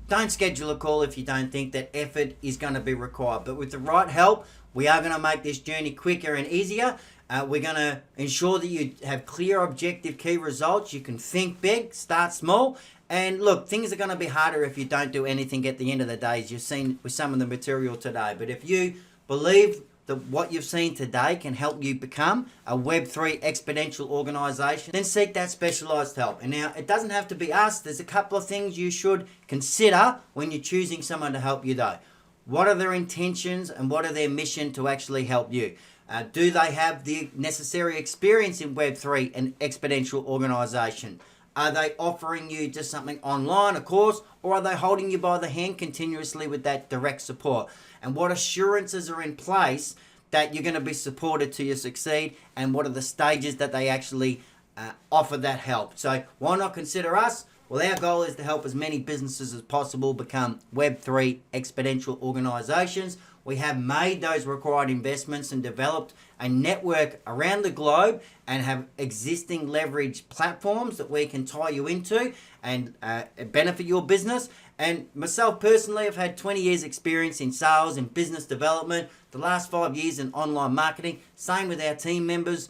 don't schedule a call if you don't think that effort is going to be required. But with the right help, we are going to make this journey quicker and easier. We're going to ensure that you have clear, objective, key results. You can think big, start small. And look, things are going to be harder if you don't do anything at the end of the day, as you've seen with some of the material today. But if you believe that what you've seen today can help you become a Web3 exponential organization, then seek that specialized help. And now, it doesn't have to be us. There's a couple of things you should consider when you're choosing someone to help you though. What are their intentions and what are their mission to actually help you? Do they have the necessary experience in Web3 and exponential organization? Are they offering you just something online, of course, or are they holding you by the hand continuously with that direct support? And what assurances are in place that you're going to be supported till you succeed, and what are the stages that they actually offer that help? So why not consider us? Well, our goal is to help as many businesses as possible become Web3 exponential organizations. We have made those required investments and developed a network around the globe and have existing leverage platforms that we can tie you into and benefit your business. And myself personally, I've had 20 years experience in sales and business development, the last 5 years in online marketing. Same with our team members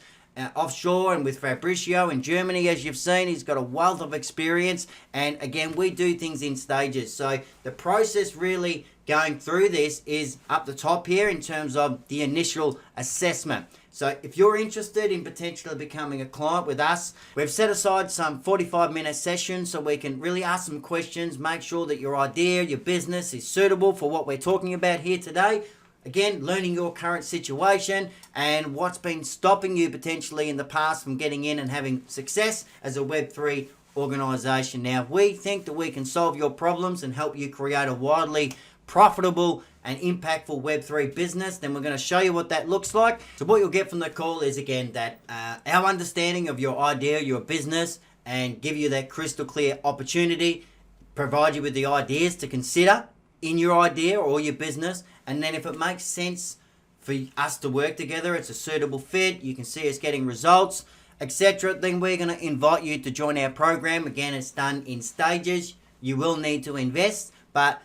offshore and with Fabricio in Germany. As you've seen, he's got a wealth of experience. And again, we do things in stages. So the process really going through this is up the top here in terms of the initial assessment. So if you're interested in potentially becoming a client with us, we've set aside some 45-minute sessions so we can really ask some questions, make sure that your idea, your business is suitable for what we're talking about here today. Again, learning your current situation and what's been stopping you potentially in the past from getting in and having success as a Web3 organization. Now, we think that we can solve your problems and help you create a widely profitable and impactful Web3 business. Then we're going to show you what that looks like. So what you'll get from the call is, again, that our understanding of your idea, your business, and give you that crystal clear opportunity, provide you with the ideas to consider in your idea or your business. And then if it makes sense for us to work together, it's a suitable fit, you can see us getting results, etc., then we're going to invite you to join our program. Again, it's done in stages. You will need to invest, but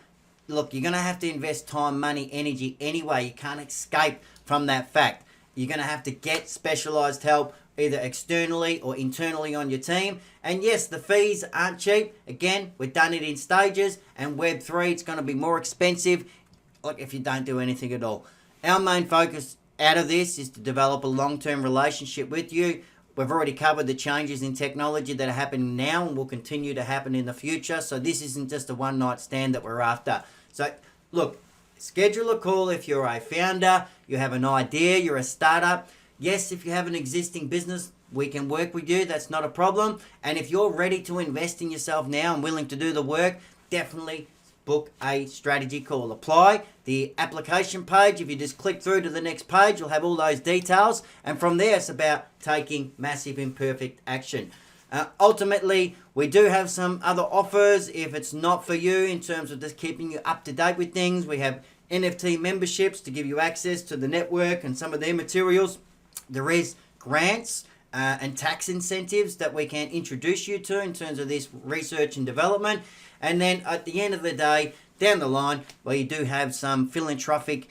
look, you're going to have to invest time, money, energy anyway. You can't escape from that fact. You're going to have to get specialized help either externally or internally on your team. And yes, the fees aren't cheap. Again, we've done it in stages, and Web3, it's going to be more expensive like if you don't do anything at all. Our main focus out of this is to develop a long-term relationship with you. We've already covered the changes in technology that are happening now and will continue to happen in the future. So this isn't just a one-night stand that we're after. So look, Schedule a call if you're a founder, you have an idea, you're a startup. Yes, if you have an existing business, we can work with you. That's not a problem. And if you're ready to invest in yourself now and willing to do the work, definitely book a strategy call. Apply the application page. If you just click through to the next page, you'll have all those details. And from there, it's about taking massive imperfect action. Ultimately, we do have some other offers if it's not for you in terms of just keeping you up to date with things. We have NFT memberships to give you access to the network and some of their materials. There is grants and tax incentives that we can introduce you to in terms of this research and development. And then at the end of the day, down the line, well, you do have some philanthropic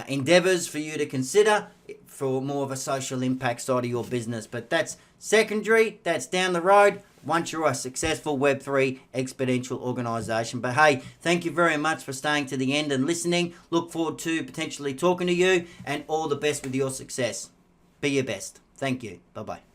endeavors for you to consider for more of a social impact side of your business. But that's secondary, that's down the road once you're a successful Web3 exponential organization. But hey, thank you very much for staying to the end and listening. Look forward to potentially talking to you, and all the best with your success. Be your best. Thank you. Bye-bye.